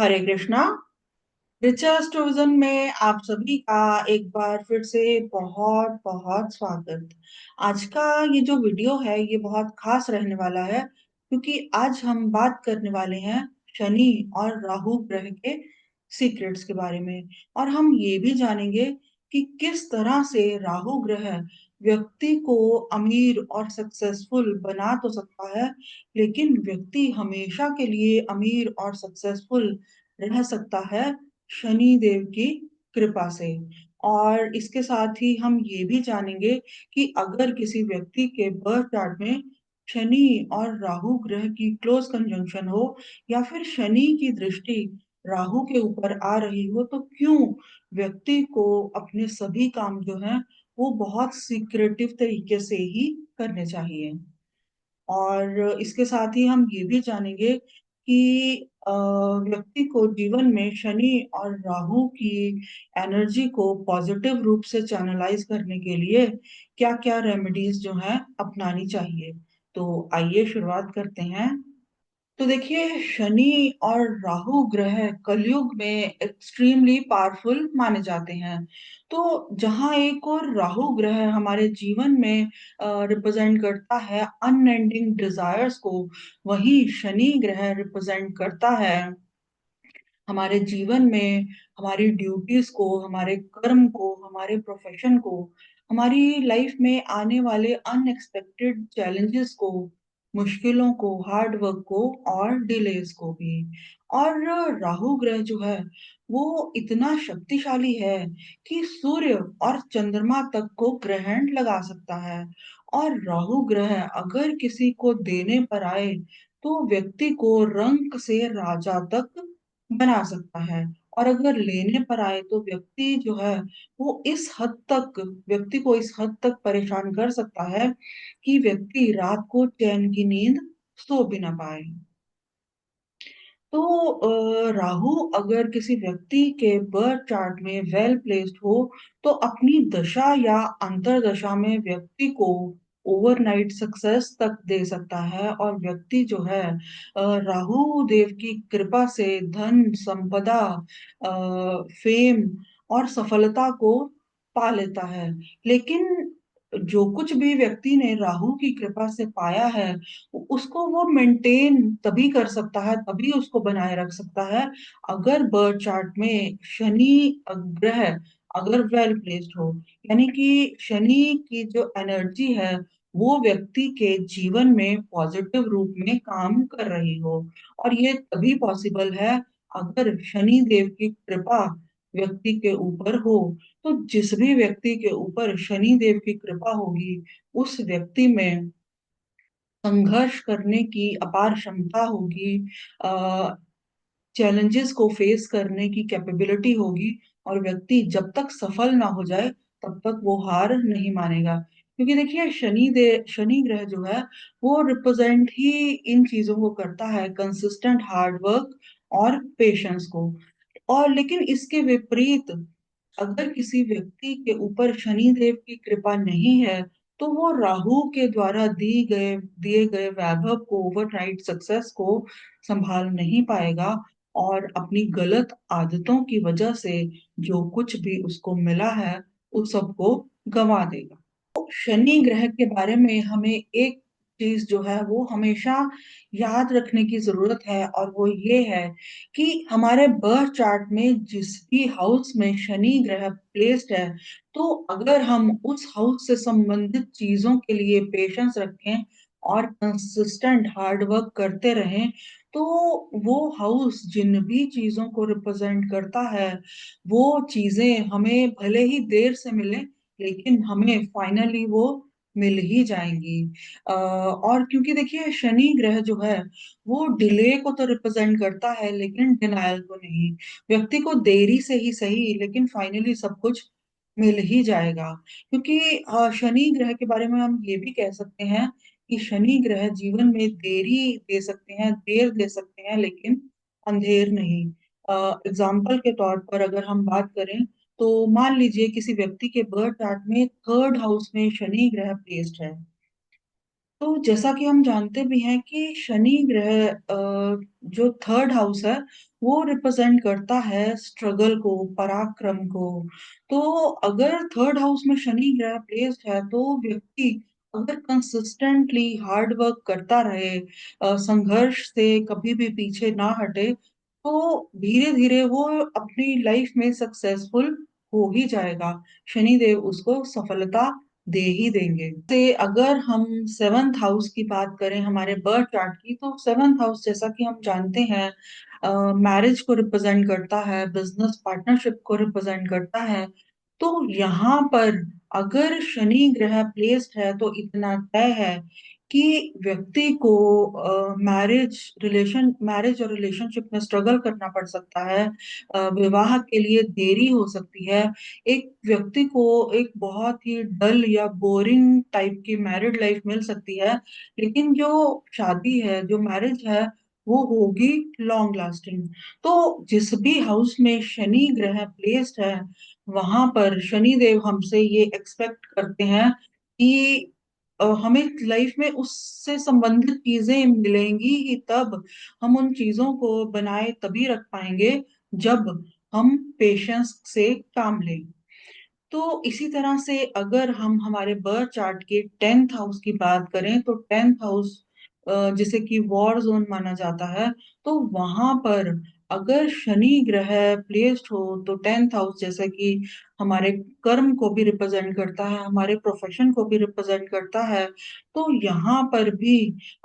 हरे Krishna. रिचर्स tourism में आप सभी का एक बार फिर से बहुत बहुत स्वागत। आज का ये जो वीडियो है ये बहुत खास रहने वाला है क्योंकि आज हम बात करने वाले हैं शनि और राहु ग्रह के सीक्रेट्स के बारे में। और हम ये भी जानेंगे कि किस तरह से राहु ग्रह व्यक्ति को अमीर और सक्सेसफुल बना तो सकता है, लेकिन व्यक्ति हमेशा के लिए अमीर और सक्सेसफुल रह सकता है शनि देव की कृपा से। और इसके साथ ही हम ये भी जानेंगे कि अगर किसी व्यक्ति के बर्थ चार्ट में शनि और राहु ग्रह की क्लोज कंजंक्शन हो या फिर शनि की दृष्टि राहु के ऊपर आ रही हो तो क्यों व्यक्ति को अपने सभी काम जो हैं वो बहुत सीक्रेटिव तरीके से ही करने चाहिए। और इसके साथ ही हम ये भी जानेंगे कि व्यक्ति को जीवन में शनि और राहु की एनर्जी को पॉजिटिव रूप से चैनलाइज करने के लिए क्या क्या रेमेडीज जो हैं अपनानी चाहिए। तो आइए शुरुआत करते हैं। तो देखिए, शनि और राहु ग्रह कलयुग में एक्सट्रीमली पावरफुल माने जाते हैं। तो जहां एक और राहु ग्रह हमारे जीवन में रिप्रेजेंट करता है अनएंडिंग डिजायर्स को, वहीं शनि ग्रह रिप्रेजेंट करता है हमारे जीवन में हमारी ड्यूटीज को, हमारे कर्म को, हमारे प्रोफेशन को, हमारी लाइफ में आने वाले अनएक्सपेक्टेड चैलेंजेस को, मुश्किलों को, हार्ड वर्क को और डिलेस को भी। और राहु ग्रह जो है वो इतना शक्तिशाली है कि सूर्य और चंद्रमा तक को ग्रहण लगा सकता है। और राहु ग्रह अगर किसी को देने पर आए तो व्यक्ति को रंक से राजा तक बना सकता है। और अगर लेने पर आए तो व्यक्ति को इस हद तक परेशान कर सकता है कि व्यक्ति रात को चैन की नींद सो भी ना पाए। तो राहु अगर किसी व्यक्ति के बर्थ चार्ट में वेल प्लेस्ड हो तो अपनी दशा या अंतरदशा में व्यक्ति को ओवरनाइट सक्सेस तक दे सकता है। और व्यक्ति जो है राहु देव की कृपा से धन संपदा, फेम और सफलता को पा लेता है। लेकिन जो कुछ भी व्यक्ति ने राहु की कृपा से पाया है उसको वो मेंटेन तभी कर सकता है, तभी उसको बनाए रख सकता है अगर बर्थ चार्ट में शनि ग्रह अगर वेल प्लेस्ड हो। यानी कि शनि की जो एनर्जी है वो व्यक्ति के जीवन में पॉजिटिव रूप में काम कर रही हो। और ये तभी पॉसिबल है अगर शनि देव की कृपा व्यक्ति के ऊपर हो। तो जिस भी व्यक्ति के ऊपर शनि देव की कृपा होगी उस व्यक्ति में संघर्ष करने की अपार क्षमता होगी, चैलेंजेस को फेस करने की कैपेबिलिटी होगी। और व्यक्ति जब तक सफल ना हो जाए तब तक वो हार नहीं मानेगा। क्योंकि देखिए, शनि ग्रह जो है वो रिप्रेजेंट ही इन चीजों को करता है, कंसिस्टेंट हार्ड वर्क और पेशेंस को। और लेकिन इसके विपरीत अगर किसी व्यक्ति के ऊपर शनि देव की कृपा नहीं है तो वो राहु के द्वारा दी गए दिए गए वैभव को, ओवरनाइट सक्सेस को संभाल नहीं पाएगा। और अपनी गलत आदतों की वजह से जो कुछ भी उसको मिला है उस सबको गंवा देगा। शनि ग्रह के बारे में हमें एक चीज जो है वो हमेशा याद रखने की जरूरत है, और वो ये है कि हमारे बर्थ चार्ट में जिस भी हाउस में शनि ग्रह प्लेस्ड है, तो अगर हम उस हाउस से संबंधित चीजों के लिए पेशेंस रखें और कंसिस्टेंट हार्ड वर्क करते रहें तो वो हाउस जिन भी चीजों को रिप्रेजेंट करता है वो चीजें हमें भले ही देर से मिले लेकिन हमें फाइनली वो मिल ही जाएंगी। और क्योंकि देखिए, शनि ग्रह जो है वो डिले को तो रिप्रेजेंट करता है लेकिन डिनायल को नहीं। व्यक्ति को देरी से ही सही लेकिन फाइनली सब कुछ मिल ही जाएगा। क्योंकि शनि ग्रह के बारे में हम ये भी कह सकते हैं कि शनि ग्रह जीवन में देरी दे सकते हैं, देर दे सकते हैं, लेकिन अंधेर नहीं। एग्जाम्पल के तौर पर अगर हम बात करें तो मान लीजिए किसी व्यक्ति के बर्थ चार्ट में थर्ड हाउस में शनि ग्रह प्लेस्ड है। तो जैसा कि हम जानते भी हैं कि शनि ग्रह जो थर्ड हाउस है वो रिप्रेजेंट करता है स्ट्रगल को, पराक्रम को। तो अगर थर्ड हाउस में शनि ग्रह प्लेस्ड है तो व्यक्ति अगर कंसिस्टेंटली हार्ड वर्क करता रहे, संघर्ष से कभी भी पीछे ना हटे, तो धीरे धीरे वो अपनी लाइफ में सक्सेसफुल हो ही जाएगा। शनिदेव उसको सफलता दे ही देंगे। से अगर हम सेवन्थ हाउस की बात करें हमारे बर्थ चार्ट की, तो सेवन्थ हाउस जैसा कि हम जानते हैं मैरिज को रिप्रेजेंट करता है, बिजनेस पार्टनरशिप को रिप्रेजेंट करता है। तो यहाँ पर अगर शनि ग्रह प्लेस्ड है तो इतना तय है कि व्यक्ति को मैरिज और रिलेशनशिप में स्ट्रगल करना पड़ सकता है, विवाह के लिए देरी हो सकती है। एक व्यक्ति को एक बहुत ही डल या बोरिंग टाइप की मैरिड लाइफ मिल सकती है, लेकिन जो शादी है, जो मैरिज है, वो होगी लॉन्ग लास्टिंग। तो जिस भी हाउस में शनि ग्रह प्लेस्ड है, वहां पर शनि देव हमसे ये एक्सपेक्ट करते हैं कि हमें लाइफ में उससे संबंधित चीजें मिलेंगी ही तब। हम उन चीजों को बनाए तभी रख पाएंगे जब हम पेशेंस से काम लें। तो इसी तरह से अगर हम हमारे बर्थ चार्ट के टेंथ हाउस की बात करें, तो टेंथ हाउस जिसे कि वॉर जोन माना जाता है, तो वहां पर अगर शनि ग्रह प्लेस्ड हो, तो टेंथ हाउस जैसे कि हमारे कर्म को भी रिप्रेजेंट करता है, हमारे प्रोफेशन को भी रिप्रेजेंट करता है। तो यहाँ पर भी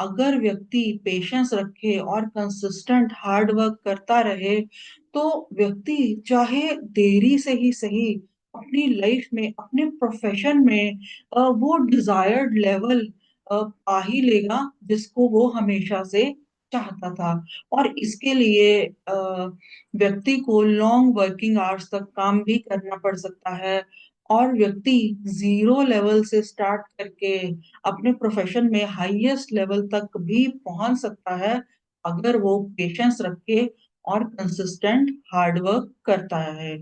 अगर व्यक्ति पेशेंस रखे और कंसिस्टेंट हार्ड वर्क करता रहे, तो व्यक्ति चाहे देरी से ही सही अपनी लाइफ में, अपने प्रोफेशन में वो डिजायर्ड लेवल पा ही लेगा जिसको वो हमेशा से चाहता था। और इसके लिए व्यक्ति को लॉन्ग वर्किंग आवर्स तक काम भी करना पड़ सकता है, और व्यक्ति जीरो लेवल से स्टार्ट करके अपने प्रोफेशन में हाईएस्ट लेवल तक भी पहुंच सकता है अगर वो पेशेंस रखे और कंसिस्टेंट हार्ड वर्क करता है।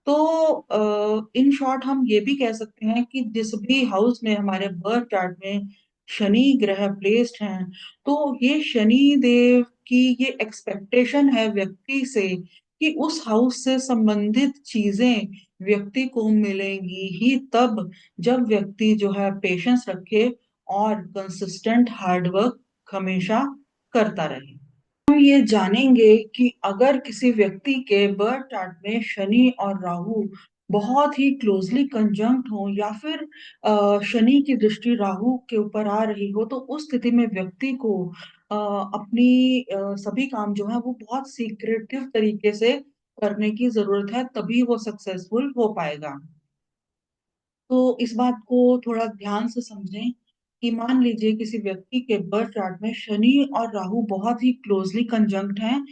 तो इन शॉर्ट हम ये भी कह सकते हैं कि जिस भी हाउस में हमारे बर्थ चार्ट में शनि ग्रह प्लेस्ड हैं, तो ये शनि देव की ये एक्सपेक्टेशन है व्यक्ति से कि उस हाउस से संबंधित चीजें व्यक्ति को मिलेंगी ही तब जब व्यक्ति जो है पेशेंस रखे और कंसिस्टेंट हार्ड वर्क हमेशा करता रहे। हम ये जानेंगे कि अगर किसी व्यक्ति के बर्थ चार्ट में शनि और राहु बहुत ही क्लोजली कंजंक्ट हो, या फिर शनि की दृष्टि राहु के ऊपर आ रही हो, तो उस स्थिति में व्यक्ति को अपनी सभी काम जो है वो बहुत सीक्रेटिव तरीके से करने की जरूरत है, तभी वो सक्सेसफुल हो पाएगा। तो इस बात को थोड़ा ध्यान से समझें कि मान लीजिए किसी व्यक्ति के बर्थ चार्ट में शनि और राहु बहुत ही क्लोजली कंजंक्ट हैं,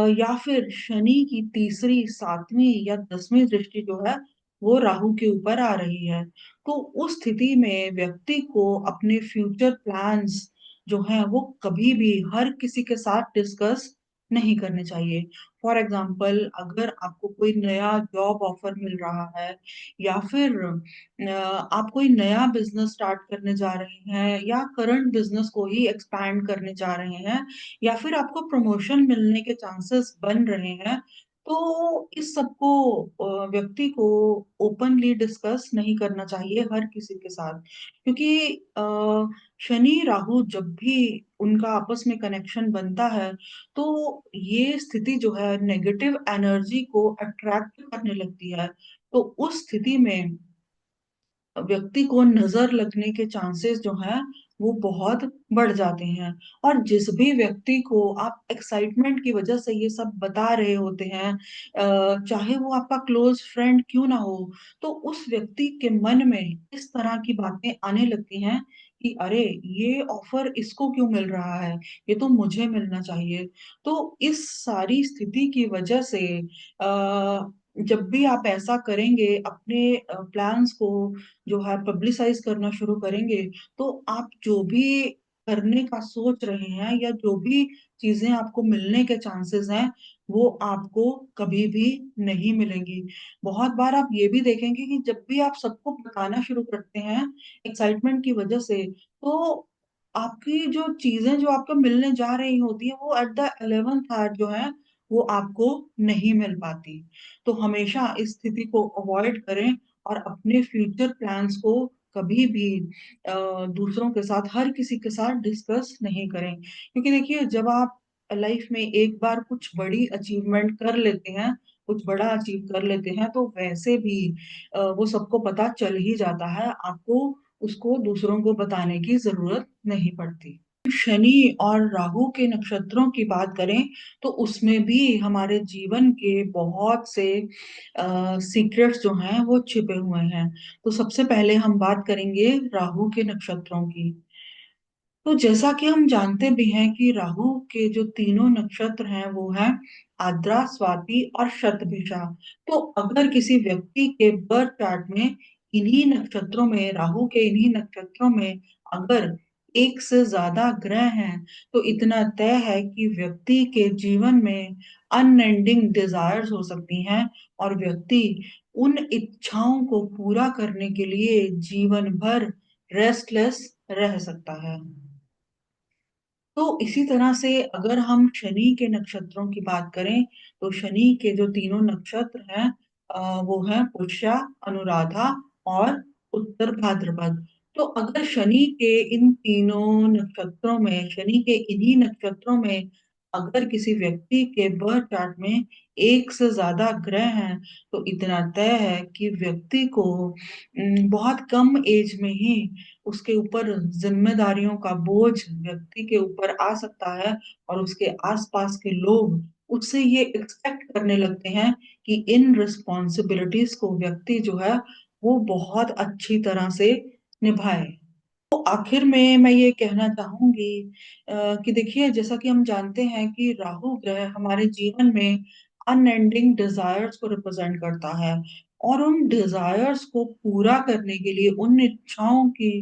या फिर शनि की तीसरी, सातवीं या दसवीं दृष्टि जो है वो राहु के ऊपर आ रही है। तो उस स्थिति में व्यक्ति को अपने फ्यूचर प्लान्स जो है वो कभी भी हर किसी के साथ डिस्कस नहीं करने चाहिए। फॉर एग्जाम्पल, अगर आपको कोई नया जॉब ऑफर मिल रहा है, या फिर आप कोई नया बिजनेस स्टार्ट करने जा रहे हैं, या करंट बिजनेस को ही एक्सपैंड करने जा रहे हैं, या फिर आपको प्रमोशन मिलने के चांसेस बन रहे हैं, तो इस सबको व्यक्ति को ओपनली डिस्कस नहीं करना चाहिए हर किसी के साथ। क्योंकि शनि राहु जब भी उनका आपस में कनेक्शन बनता है, तो ये स्थिति जो है नेगेटिव एनर्जी को अट्रैक्ट करने लगती है। तो उस स्थिति में व्यक्ति को नजर लगने के चांसेस जो हैं वो बहुत बढ़ जाते हैं। और जिस भी व्यक्ति को आप एक्साइटमेंट की वजह से ये सब बता रहे होते हैं, चाहे वो आपका क्लोज फ्रेंड क्यों ना हो, तो उस व्यक्ति के मन में इस तरह की बातें आने लगती हैं कि अरे, ये ऑफर इसको क्यों मिल रहा है, ये तो मुझे मिलना चाहिए। तो इस सारी स्थिति की वजह से जब भी आप ऐसा करेंगे, अपने प्लान्स को जो है पब्लिसाइज करना शुरू करेंगे, तो आप जो भी करने का सोच रहे हैं या जो भी चीजें आपको मिलने के चांसेस हैं, वो आपको कभी भी नहीं मिलेंगी। बहुत बार आप ये भी देखेंगे कि जब भी आप सबको बताना शुरू करते हैं एक्साइटमेंट की वजह से, तो आपकी जो चीजें जो आपको मिलने जा रही होती है वो एट द 11th आवर जो है वो आपको नहीं मिल पाती। तो हमेशा इस स्थिति को अवॉइड करें और अपने फ्यूचर प्लान्स को कभी भी दूसरों के साथ, हर किसी के साथ डिस्कस नहीं करें, क्योंकि देखिए जब आप लाइफ में एक बार कुछ बड़ी अचीवमेंट कर लेते हैं, कुछ बड़ा अचीव कर लेते हैं, तो वैसे भी वो सबको पता चल ही जाता है, आपको उसको दूसरों को बताने की जरूरत नहीं पड़ती। शनि और राहु के नक्षत्रों की बात करें तो उसमें भी हमारे जीवन के बहुत से सीक्रेट्स जो हैं वो छिपे हुए हैं। तो सबसे पहले हम बात करेंगे राहु के नक्षत्रों की। तो जैसा कि हम जानते भी हैं कि राहु के जो तीनों नक्षत्र हैं वो हैं आद्रा, स्वाति और शतभिषा। तो अगर किसी व्यक्ति के बर्थ चार्ट में इन्हीं नक्षत्रों में, राहु के इन्हीं नक्षत्रों में अगर एक से ज्यादा ग्रह हैं, तो इतना तय है कि व्यक्ति के जीवन में अनएंडिंग डिजायर्स हो सकती हैं और व्यक्ति उन इच्छाओं को पूरा करने के लिए जीवन भर रेस्टलेस रह सकता है। तो इसी तरह से अगर हम शनि के नक्षत्रों की बात करें तो शनि के जो तीनों नक्षत्र हैं वो हैं पुष्या, अनुराधा और उत्तर भाद्रपद। तो अगर शनि के इन तीनों नक्षत्रों में, शनि के इन्हीं नक्षत्रों में अगर किसी व्यक्ति के बर्थ चार्ट में एक से ज्यादा ग्रह हैं, तो इतना तय है कि व्यक्ति को बहुत कम एज में ही उसके ऊपर जिम्मेदारियों का बोझ व्यक्ति के ऊपर आ सकता है और उसके आसपास के लोग उससे ये एक्सपेक्ट करने लगते हैं कि इन रिस्पॉन्सिबिलिटीज को व्यक्ति जो है वो बहुत अच्छी तरह से निभाए। तो आखिर में मैं ये कहना चाहूंगी कि देखिए जैसा कि हम जानते हैं कि राहु ग्रह हमारे जीवन में अनएंडिंग डिजायर्स को रिप्रेजेंट करता है और उन डिजायर्स को पूरा करने के लिए, उन इच्छाओं की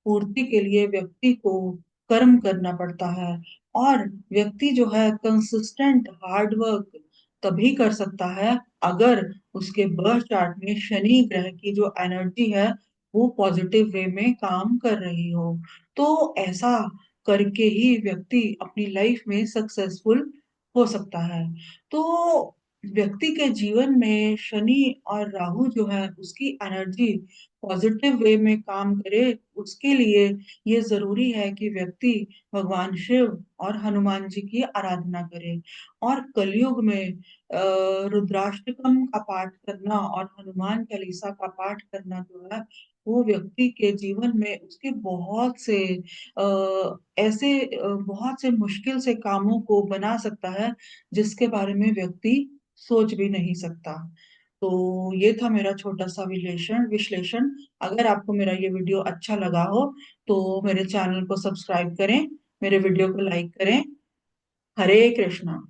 पूर्ति के लिए व्यक्ति को कर्म करना पड़ता है। और व्यक्ति जो है कंसिस्टेंट हार्ड वर्क तभी कर सकता है अगर उसके बर्थ चार्ट में शनि ग्रह की जो एनर्जी है वो पॉजिटिव वे में काम कर रही हो। तो ऐसा करके ही व्यक्ति अपनी लाइफ में सक्सेसफुल हो सकता है। तो व्यक्ति के जीवन में शनि और राहु जो है उसकी एनर्जी पॉजिटिव वे में काम करे, उसके लिए ये जरूरी है कि व्यक्ति भगवान शिव और हनुमान जी की आराधना करे। और कलयुग में रुद्राष्टकम का पाठ करना और हनुमान चालीसा का पाठ करना जो है वो व्यक्ति के जीवन में उसके बहुत से ऐसे बहुत से मुश्किल से कामों को बना सकता है जिसके बारे में व्यक्ति सोच भी नहीं सकता। तो ये था मेरा छोटा सा विश्लेषण विश्लेषण। अगर आपको मेरा ये वीडियो अच्छा लगा हो तो मेरे चैनल को सब्सक्राइब करें, मेरे वीडियो को लाइक करें। हरे कृष्णा।